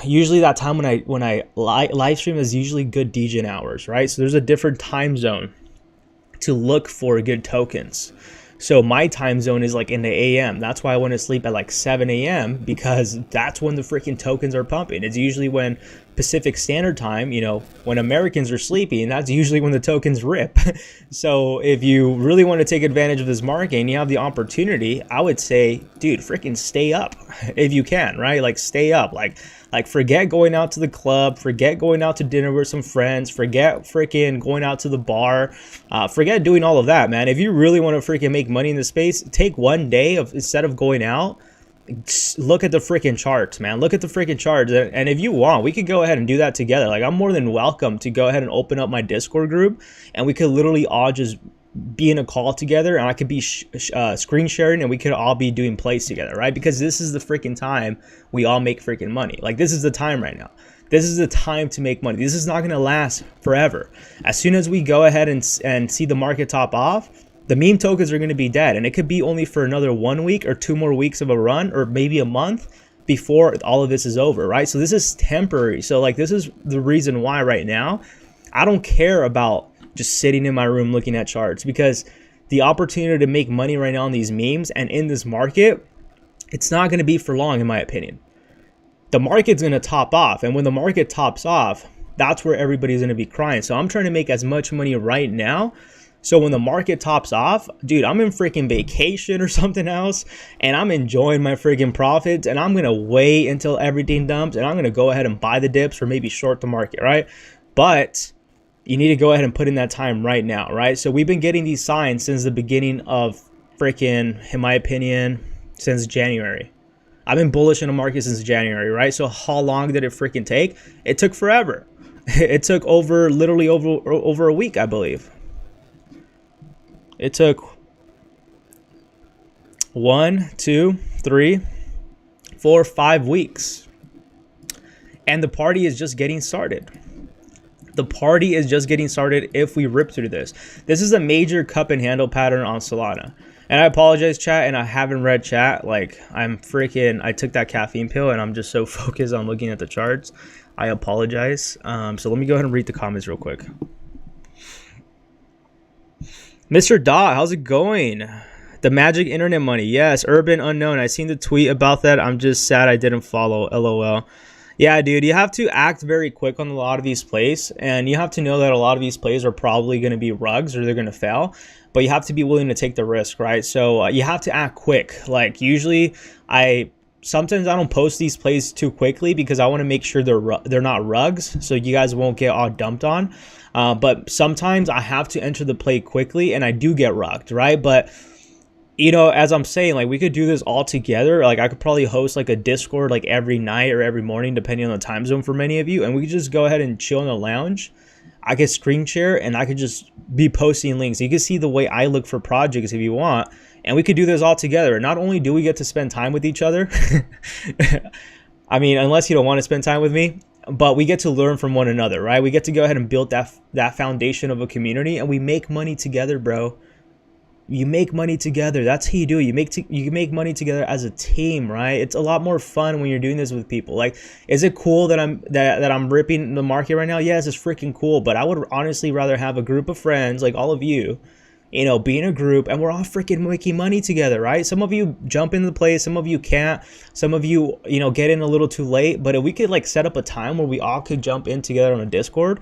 usually that time when I live stream is usually good degen hours, right? So there's a different time zone to look for good tokens. So my time zone is like in the AM. That's why I want to sleep at like 7 AM, because that's when the freaking tokens are pumping. It's usually when Pacific Standard Time, you know, when Americans are sleeping, that's usually when the tokens rip. So if you really want to take advantage of this market and you have the opportunity, I would say, dude, freaking stay up if you can, right? Like stay up, like forget going out to the club, forget going out to dinner with some friends, forget freaking going out to the bar, forget doing all of that, man. If you really want to freaking make money in the space, take one day of, instead of going out, look at the freaking charts, man. Look at the freaking charts. And if you want, we could go ahead and do that together. Like, I'm more than welcome to go ahead and open up my Discord group, and we could literally all just be in a call together, and I could be screen sharing, and we could all be doing plays together, right? Because this is the freaking time we all make freaking money. Like, this is the time right now. This is the time to make money. This is not going to last forever. As soon as we go ahead and see the market top off, the meme tokens are going to be dead, and it could be only for another 1 week or 2 more weeks of a run, or maybe a month before all of this is over, right? So this is temporary. So like, this is the reason why right now I don't care about just sitting in my room looking at charts, because the opportunity to make money right now on these memes and in this market, it's not going to be for long, in my opinion. The market's going to top off, and when the market tops off, that's where everybody's going to be crying. So I'm trying to make as much money right now, so when the market tops off, dude, I'm in freaking vacation or something else, and I'm enjoying my freaking profits, and I'm going to wait until everything dumps, and I'm going to go ahead and buy the dips or maybe short the market, right? But you need to go ahead and put in that time right now, right? So we've been getting these signs since the beginning of freaking, in my opinion, since January. I've been bullish in the market since January, right? So how long did it freaking take? It took forever. It took literally over a week, I believe. It took 1, 2, 3, 4, 5 weeks. And the party is just getting started. The party is just getting started if we rip through this. This is a major cup and handle pattern on Solana. And I apologize, chat, and I haven't read chat. Like, I took that caffeine pill, and I'm just so focused on looking at the charts. I apologize. So let me go ahead and read the comments real quick. Mr. Dot, how's it going? The magic internet money. Yes, urban unknown. I seen the tweet about that. I'm just sad I didn't follow. LOL. Yeah, dude, you have to act very quick on a lot of these plays, and you have to know that a lot of these plays are probably going to be rugs or they're going to fail, but you have to be willing to take the risk, right? So you have to act quick. Like, usually sometimes I don't post these plays too quickly because I want to make sure they're not rugs, so you guys won't get all dumped on. But sometimes I have to enter the play quickly, and I do get rugged, right? But you know, as I'm saying, like, we could do this all together. Like, I could probably host like a Discord like every night or every morning, depending on the time zone for many of you, and we could just go ahead and chill in the lounge. I could screen share, and I could just be posting links. You can see the way I look for projects if you want, and we could do this all together. Not only do we get to spend time with each other, I mean, unless you don't want to spend time with me, but we get to learn from one another, right? We get to go ahead and build that foundation of a community, and we make money together, bro. You make money together. That's how you do it. You make money together as a team, right? It's a lot more fun when you're doing this with people. Like, is it cool that I'm ripping the market right now? Yes, it's freaking cool. But I would honestly rather have a group of friends like all of you, you know, be in a group and we're all freaking making money together, right? Some of you jump into the play, some of you can't, some of you, you know, get in a little too late. But if we could like set up a time where we all could jump in together on a Discord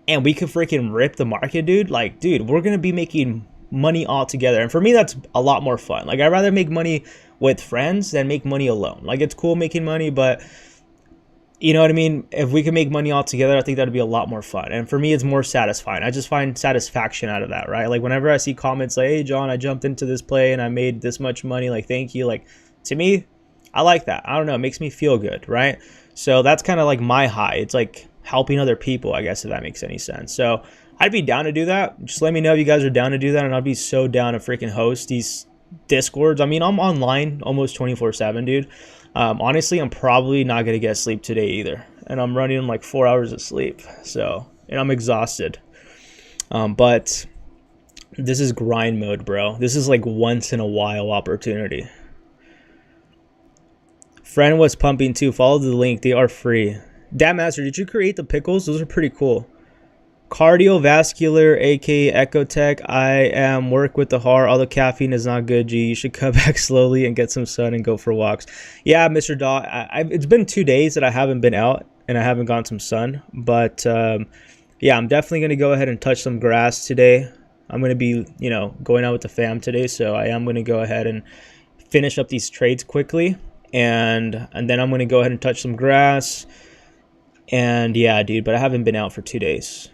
and we could freaking rip the market, dude. Like, dude, we're gonna be making money all together, and for me that's a lot more fun. Like, I'd rather make money with friends than make money alone. Like, it's cool making money, but you know what I mean, if we can make money all together, I think that'd be a lot more fun, and for me it's more satisfying. I just find satisfaction out of that, right? Like, whenever I see comments like, hey John, I jumped into this play and I made this much money, like, thank you, like, to me, I like that. I don't know, it makes me feel good, right? So that's kind of like my high. It's like helping other people, I guess, if that makes any sense. So I'd be down to do that. Just let me know if you guys are down to do that, and I'd be so down to freaking host these Discords. I mean, I'm online almost 24/7, dude. Honestly, I'm probably not gonna get sleep today either, and I'm running like 4 hours of sleep, so, and I'm exhausted. But this is grind mode, bro. This is like once in a while opportunity. Friend was pumping too. Follow the link. They are free. Dad Master, did you create the pickles? Those are pretty cool. Cardiovascular, aka Ecotech. I am work with the heart. All the caffeine is not good. G, you should cut back slowly and get some sun and go for walks. Yeah, Mr. Dot. It's been 2 days that I haven't been out and I haven't gotten some sun. But yeah, I'm definitely gonna go ahead and touch some grass today. I'm gonna be, you know, going out with the fam today, so I am gonna go ahead and finish up these trades quickly, and then I'm gonna go ahead and touch some grass. And yeah, dude, but I haven't been out for 2 days.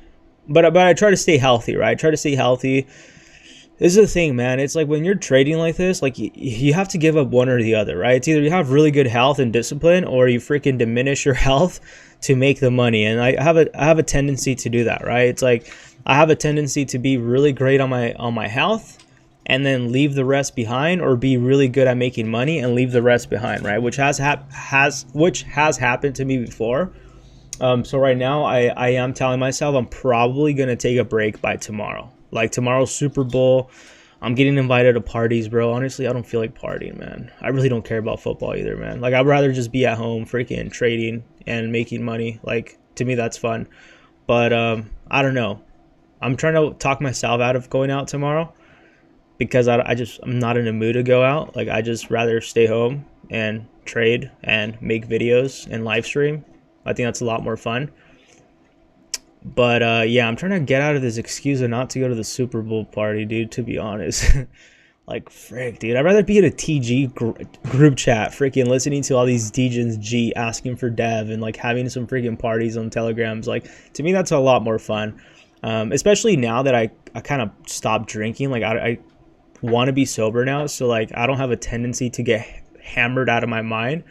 But I try to stay healthy, right? I try to stay healthy. This is the thing, man. It's like when you're trading like this, like you have to give up one or the other, right? It's either you have really good health and discipline, or you freaking diminish your health to make the money. And I have a tendency to do that, right? It's like I have a tendency to be really great on my health and then leave the rest behind, or be really good at making money and leave the rest behind, right? Which has happened to me before. So right now I am telling myself I'm probably going to take a break by tomorrow. Like, tomorrow's Super Bowl. I'm getting invited to parties, bro. Honestly, I don't feel like partying, man. I really don't care about football either, man. Like, I'd rather just be at home freaking trading and making money. Like, to me, that's fun. But I don't know. I'm trying to talk myself out of going out tomorrow because I'm not in the mood to go out. Like, I just rather stay home and trade and make videos and live stream. I think that's a lot more fun. But yeah, I'm trying to get out of this excuse of not to go to the Super Bowl party, dude, to be honest. Like, frick, dude, I'd rather be in a TG group chat freaking listening to all these DJs G asking for dev and like having some freaking parties on Telegrams. Like, to me, that's a lot more fun. Especially now that I kind of stopped drinking. Like, I want to be sober now, so like I don't have a tendency to get hammered out of my mind.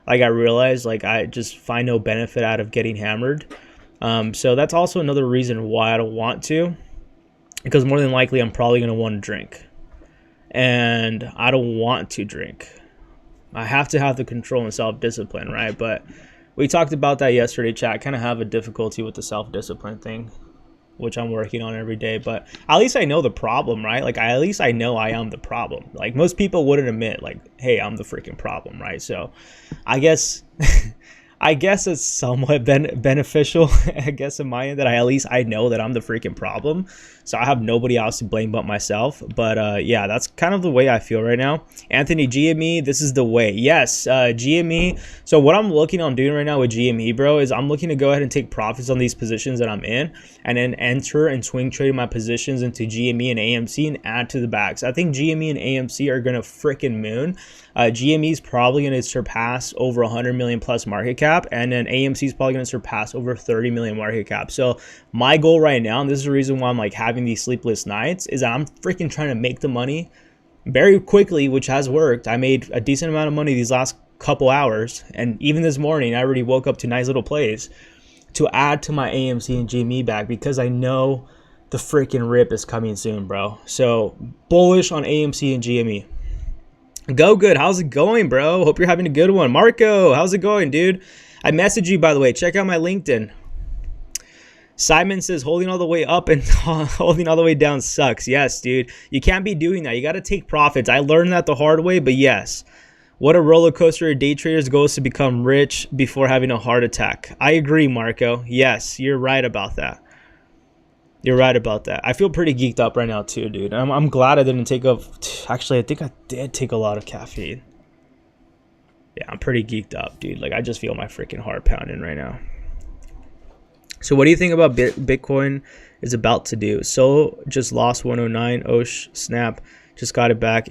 Like, I realized, like, I just find no benefit out of getting hammered. So that's also another reason why I don't want to, because more than likely I'm probably going to want to drink, and I don't want to drink. I have to have the control and self-discipline, right? But we talked about that yesterday, chat. I kind of have a difficulty with the self-discipline thing. which I'm working on every day. But at least I know the problem, right? Like at least I know I am the problem. Like most people wouldn't admit like, hey, I'm the freaking problem, right? So I guess I guess it's somewhat beneficial, I guess, in my end, that at least I know that I'm the freaking problem. So I have nobody else to blame but myself. But yeah, that's kind of the way I feel right now. Anthony, GME, this is the way. Yes, GME. So what I'm looking on doing right now with GME, bro, is I'm looking to go ahead and take profits on these positions that I'm in and then enter and swing trade my positions into GME and AMC and add to the backs. I think GME and AMC are going to freaking moon. GME is probably going to surpass over 100 million plus market cap, and then AMC is probably going to surpass over 30 million market cap. So my goal right now, and this is the reason why I'm like having these sleepless nights, is that I'm freaking trying to make the money very quickly, which has worked. I made a decent amount of money these last couple hours, and even this morning I already woke up to nice little plays to add to my AMC and GME back because I know the freaking rip is coming soon, bro. So bullish on AMC and GME. Go good. How's it going, bro? Hope you're having a good one. Marco, how's it going, dude? I messaged you, by the way. Check out my LinkedIn. Simon says holding all the way up and holding all the way down sucks. Yes, dude. You can't be doing that. You got to take profits. I learned that the hard way, but yes. What a roller coaster a day trader's goes to become rich before having a heart attack. I agree, Marco. Yes, you're right about that. You're right about that. I feel pretty geeked up right now too, dude. I'm glad I didn't take a... Actually, I think I did take a lot of caffeine. Yeah, I'm pretty geeked up, dude. Like, I just feel my freaking heart pounding right now. So what do you think about Bitcoin is about to do? So just lost 109. Osh, snap. Just got it back.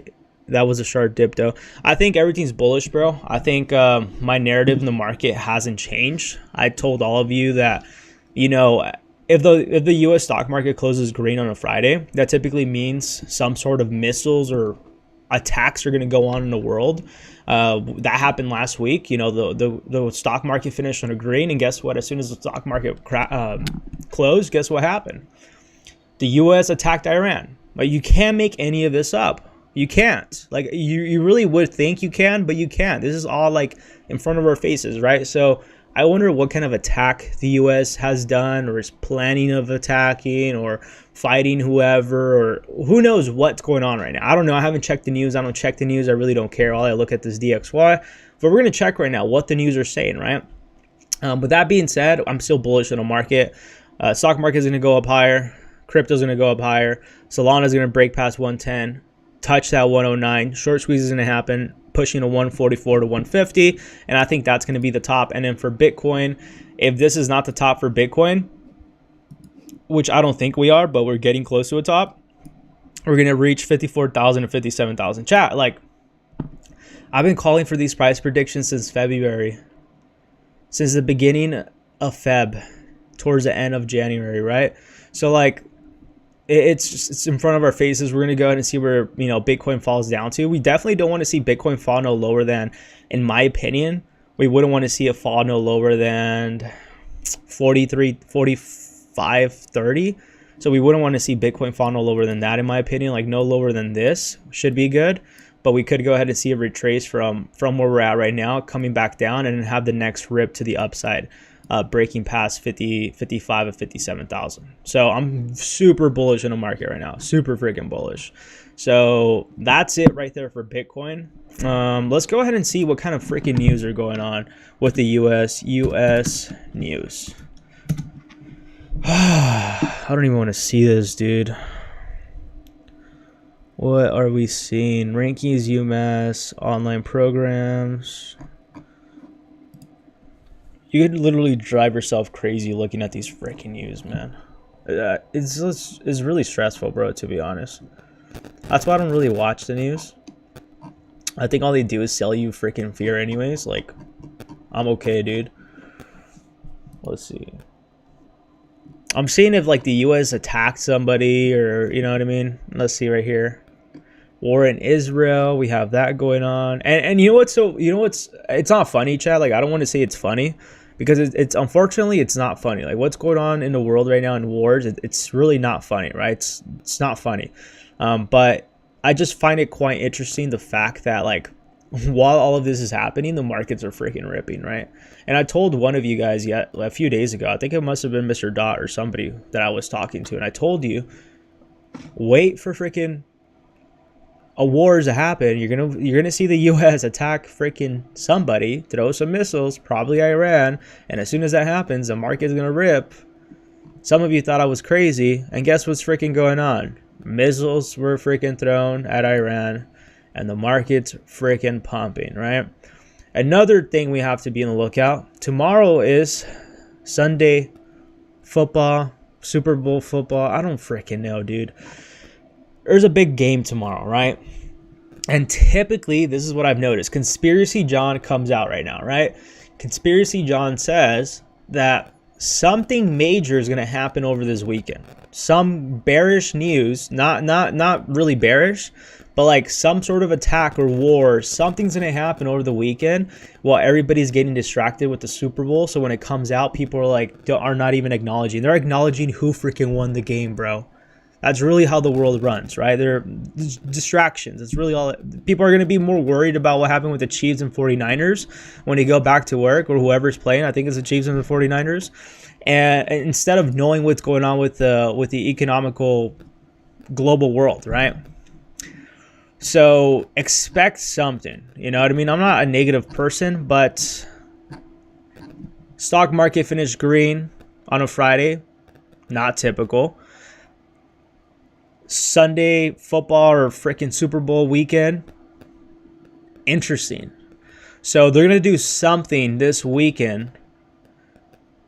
That was a sharp dip, though. I think everything's bullish, bro. I think my narrative in the market hasn't changed. I told all of you that, you know... If the U.S. stock market closes green on a Friday, that typically means some sort of missiles or attacks are going to go on in the world. That happened last week. You know, the stock market finished on a green, and guess what? As soon as the stock market closed, guess what happened? The U.S. attacked Iran. Like, you can't make any of this up. You can't. Like, you really would think you can, but you can't. This is all like in front of our faces, right? So I wonder what kind of attack the U.S. has done or is planning of attacking or fighting whoever, or who knows what's going on right now. I don't know. I haven't checked the news. I don't check the news. I really don't care. All I look at this DXY. But we're going to check right now what the news are saying, right? With that being said, I'm still bullish on the market. Stock market is going to go up higher. Crypto is going to go up higher. Solana is going to break past 110, touch that 109. Short squeeze is going to happen, pushing to 144 to 150, and I think that's going to be the top. And then for Bitcoin, if this is not the top for Bitcoin, which I don't think we are, but we're getting close to a top, we're going to reach 54,000 to 57,000. Chat, like, I've been calling for these price predictions since February, since the beginning of Feb, towards the end of January, right? So like, it's in front of our faces. We're going to go ahead and see where, you know, Bitcoin falls down to. We definitely don't want to see Bitcoin fall no lower than, in my opinion, we wouldn't want to see it fall no lower than 43, 45, 30. So we wouldn't want to see Bitcoin fall no lower than that, in my opinion. Like, no lower than this should be good. But we could go ahead and see a retrace from where we're at right now, coming back down, and have the next rip to the upside. Breaking past 50, 55, and 57,000. So I'm super bullish in the market right now. Super freaking bullish. So that's it right there for Bitcoin. Let's go ahead and see what kind of freaking news are going on with the US news. I don't even want to see this, dude. What are we seeing? Rankings, UMass, online programs. You could literally drive yourself crazy looking at these freaking news, man. It's really stressful, bro, to be honest. That's why I don't really watch the news. I think all they do is sell you freaking fear anyways. Like, I'm okay, dude. Let's see. I'm seeing if, like, the U.S. attacked somebody, or, you know what I mean? Let's see right here. War in Israel, we have that going on. And you know what's it's not funny, Chad. Like, I don't want to say it's funny, because it's unfortunately it's not funny. Like, what's going on in the world right now in wars, it's really not funny, right? It's not funny. But I just find it quite interesting, the fact that, like, while all of this is happening, the markets are freaking ripping, right? And I told one of you guys a few days ago, I think it must have been Mr. Dot or somebody that I was talking to, and I told you, wait for freaking a war to happen. You're gonna see the U.S. attack freaking somebody, throw some missiles, probably Iran, and as soon as that happens, the market's gonna rip. Some of you thought I was crazy, and guess what's freaking going on? Missiles were freaking thrown at Iran, and the market's freaking pumping, right? Another thing we have to be on the lookout. Tomorrow is Sunday football, Super Bowl football. I don't freaking know, dude. There's a big game tomorrow, right? And typically, this is what I've noticed. Conspiracy John comes out right now, right? Conspiracy John says that something major is going to happen over this weekend. Some bearish news, not really bearish, but like some sort of attack or war, something's going to happen over the weekend while everybody's getting distracted with the Super Bowl. So when it comes out, people are not even acknowledging. They're acknowledging who freaking won the game, bro. That's really how the world runs, right? They're distractions. It's really all. People are going to be more worried about what happened with the Chiefs and 49ers when they go back to work, or whoever's playing. I think it's the Chiefs and the 49ers. And instead of knowing what's going on with the economical global world, right? So expect something. You know what I mean? I'm not a negative person, but stock market finished green on a Friday. Not typical. Sunday football or freaking Super Bowl weekend. Interesting. So they're going to do something this weekend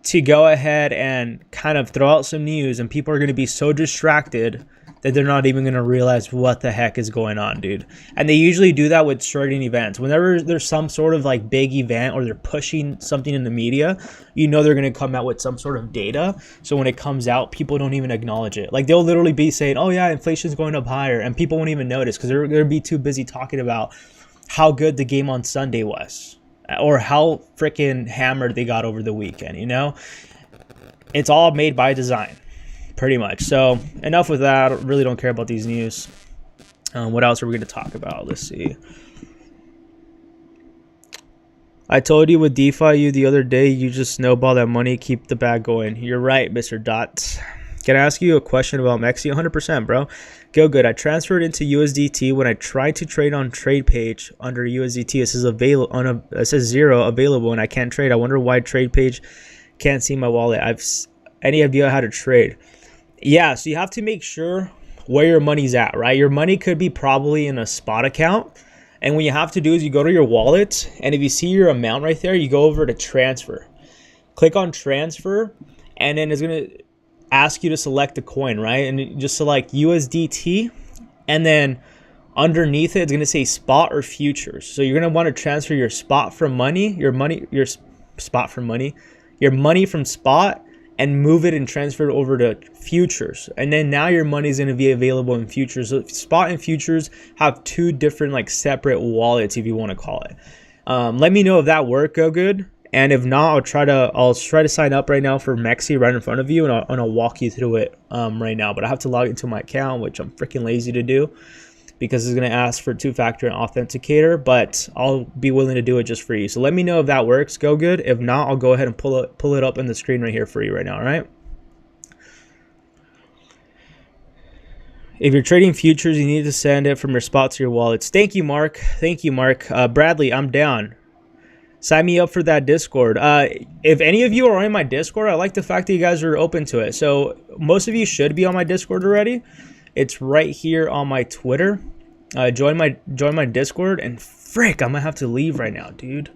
to go ahead and kind of throw out some news, and people are going to be so distracted that they're not even going to realize what the heck is going on, dude. And they usually do that with certain events. Whenever there's some sort of like big event or they're pushing something in the media, you know they're going to come out with some sort of data. So when it comes out, people don't even acknowledge it. Like they'll literally be saying, oh yeah, inflation's going up higher, and people won't even notice because they're going to be too busy talking about how good the game on Sunday was or how freaking hammered they got over the weekend, you know? It's all made by design. Pretty much. So enough with that. I really don't care about these news. What else are we going to talk about? Let's see. I told you with DeFi you the other day, you just snowball that money, keep the bag going. You're right, Mr. Dot. Can I ask you a question about MEXC? 100%, bro. Go good. I transferred into USDT. When I tried to trade on trade page under USDT, it says it says 0 available, and I can't trade. I wonder why trade page can't see my wallet. Any idea how to trade? Yeah, so you have to make sure where your money's at, right? Your money could be probably in a spot account. And what you have to do is you go to your wallet, and if you see your amount right there, you go over to transfer. Click on transfer, and then it's going to ask you to select a coin, right? And you just select USDT, and then underneath it, it's going to say spot or futures. So you're going to want to transfer your spot from money, your money from spot, and move it and transfer it over to futures. And then now your money is going to be available in futures. So spot and futures have two different like separate wallets, if you want to call it. Let me know if that worked, go good. And if not, I'll try to sign up right now for MEXC right in front of you, and I'll walk you through it right now. But I have to log into my account, which I'm freaking lazy to do, because it's going to ask for two-factor authenticator, but I'll be willing to do it just for you. So let me know if that works. Go good. If not, I'll go ahead and pull it up on the screen right here for you right now, all right? If you're trading futures, you need to send it from your spot to your wallets. Thank you, Mark. Thank you, Mark. Bradley, I'm down. Sign me up for that Discord. If any of you are on my Discord, I like the fact that you guys are open to it. So most of you should be on my Discord already. It's right here on my Twitter. Join my Discord, and frick, I'm gonna have to leave right now, dude.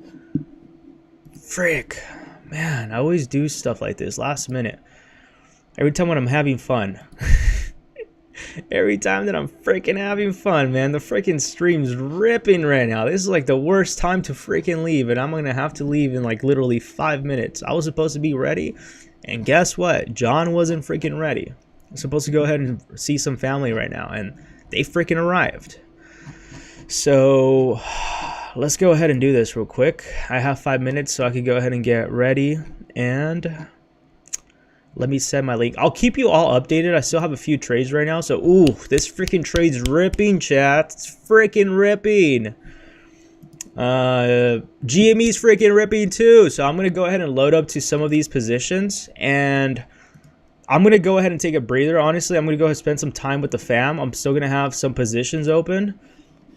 Frick, man, I always do stuff like this last minute. Every time when I'm having fun. Every time that I'm freaking having fun, man, the freaking stream's ripping right now. This is like the worst time to freaking leave, and I'm gonna have to leave in like literally 5 minutes. I was supposed to be ready, and guess what? John wasn't freaking ready. I'm supposed to go ahead and see some family right now, and they freaking arrived. So let's go ahead and do this real quick. I have 5 minutes, so I can go ahead and get ready, and let me set my link. I'll keep you all updated. I still have a few trades right now, so ooh, this freaking trade's ripping, chat. It's freaking ripping. GME's freaking ripping too. So I'm going to go ahead and load up to some of these positions, and I'm going to go ahead and take a breather. Honestly, I'm going to go ahead and spend some time with the fam. I'm still going to have some positions open,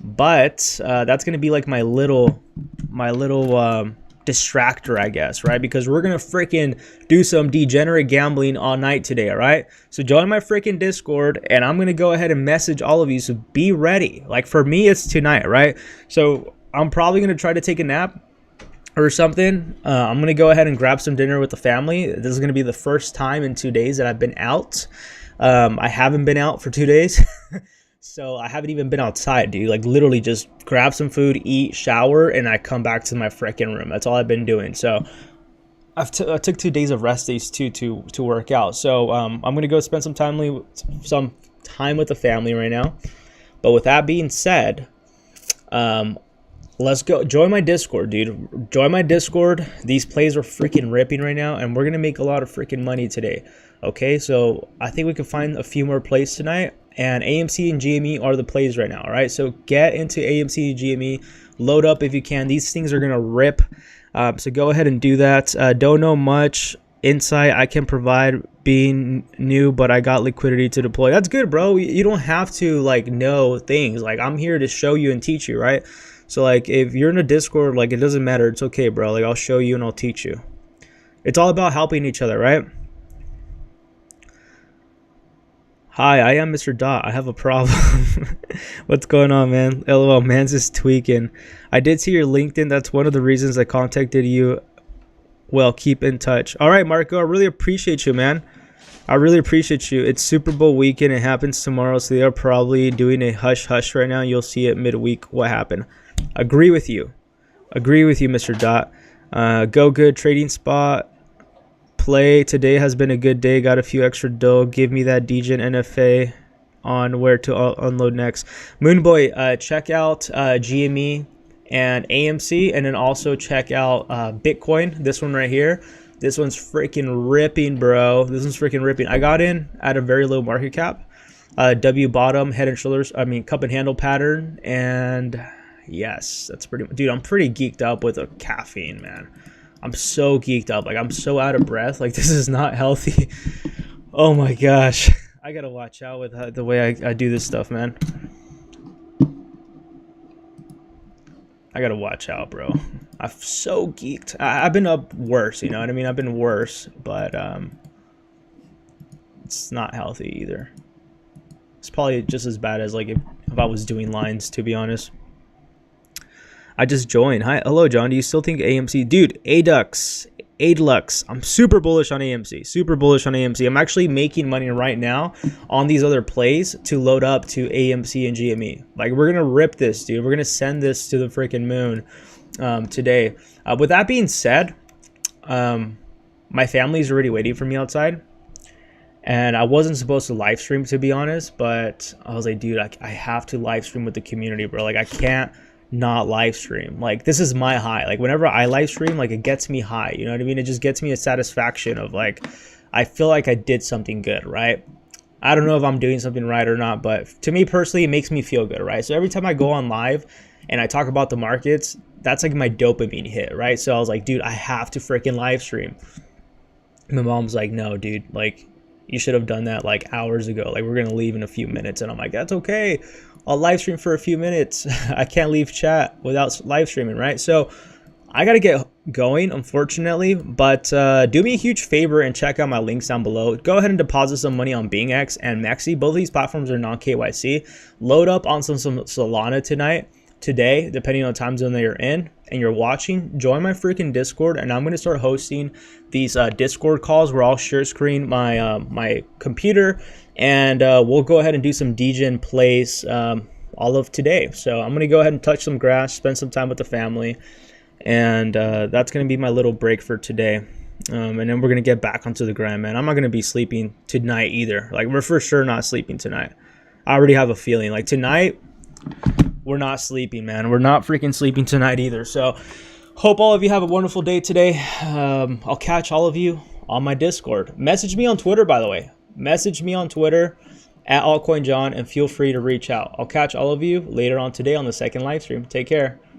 but that's going to be like my little distractor, I guess, right? Because we're going to freaking do some degenerate gambling all night today, all right? So join my freaking Discord, and I'm going to go ahead and message all of you, so be ready. Like for me, it's tonight, right? So I'm probably going to try to take a nap or something. I'm going to go ahead and grab some dinner with the family. This is going to be the first time in 2 days that I've been out. I haven't been out for 2 days. So I haven't even been outside, dude. Like literally just grab some food, eat, shower, and I come back to my freaking room. That's all I've been doing. So I took 2 days of rest days too to work out. So I'm going to go spend some time with the family right now. But with that being said, let's go join my Discord, dude. Join my Discord. These plays are freaking ripping right now, and we're gonna make a lot of freaking money today. Okay, so I think we can find a few more plays tonight, and AMC and GME are the plays right now. All right, so get into AMC and GME, load up if you can. These things are gonna rip. So go ahead and do that. Don't know much insight I can provide being new, but I got liquidity to deploy. That's good, bro. You don't have to like know things. Like I'm here to show you and teach you, right? So like if you're in a Discord, like it doesn't matter. It's okay, bro. Like I'll show you and I'll teach you. It's all about helping each other, right? Hi, I am Mr. Dot. I have a problem. What's going on, man? LOL, man's just tweaking. I did see your LinkedIn. That's one of the reasons I contacted you. Well, keep in touch. All right, Marco. I really appreciate you, man. I really appreciate you. It's Super Bowl weekend. It happens tomorrow, so they are probably doing a hush-hush right now. You'll see it midweek what happened. Agree with you. Agree with you, Mr. Dot. Go good trading spot. Play today has been a good day. Got a few extra dough. Give me that DGen NFA on where to unload next. Moonboy, check out GME and AMC, and then also check out Bitcoin. This one right here. This one's freaking ripping, bro. This one's freaking ripping. I got in at a very low market cap. W bottom, head and shoulders. I mean, cup and handle pattern, and yes, that's pretty. Dude, I'm pretty geeked up with the caffeine, man. I'm so geeked up. Like I'm so out of breath. Like this is not healthy. Oh my gosh, I gotta watch out with the way I do this stuff, man. I gotta watch out, bro. I'm so geeked. I've been up worse, you know what I mean? I've been worse, but it's not healthy either. It's probably just as bad as like if I was doing lines, to be honest. I just joined. Hi, hello, John. Do you still think AMC? Dude, ADLUX. I'm super bullish on AMC. Super bullish on AMC. I'm actually making money right now on these other plays to load up to AMC and GME. Like, we're going to rip this, dude. We're going to send this to the freaking moon today. With that being said, my family's already waiting for me outside. And I wasn't supposed to live stream, to be honest. But I was like, dude, I have to live stream with the community, bro. Like, I can't not live stream. Like this is my high. Like whenever I live stream, like it gets me high, you know what I mean? It just gets me a satisfaction of like I feel like I did something good, right? I don't know if I'm doing something right or not, but to me personally it makes me feel good, right? So every time I go on live and I talk about the markets, that's like my dopamine hit, right? So I was like, dude, I have to freaking live stream. My mom's like, no, dude, like you should have done that like hours ago. Like we're gonna leave in a few minutes. And I'm like, that's okay, I'll live stream for a few minutes. I can't leave chat without live streaming, right? So I got to get going, unfortunately, but do me a huge favor and check out my links down below. Go ahead and deposit some money on BingX and MEXC. Both of these platforms are non-KYC. Load up on some Solana today, depending on the time zone that you're in and you're watching. Join my freaking Discord, and I'm going to start hosting these Discord calls where I'll share screen my my computer, and we'll go ahead and do some DGen plays all of today. So I'm going to go ahead and touch some grass, spend some time with the family, and that's going to be my little break for today. And then we're going to get back onto the grind, man. I'm not going to be sleeping tonight either. Like, we're for sure not sleeping tonight. I already have a feeling. Like, tonight, we're not sleeping, man. We're not freaking sleeping tonight either. So, hope all of you have a wonderful day today. I'll catch all of you on my Discord. Message me on Twitter, by the way. Message me on Twitter at ALTCOIN John, and feel free to reach out. I'll catch all of you later on today on the second live stream. Take care.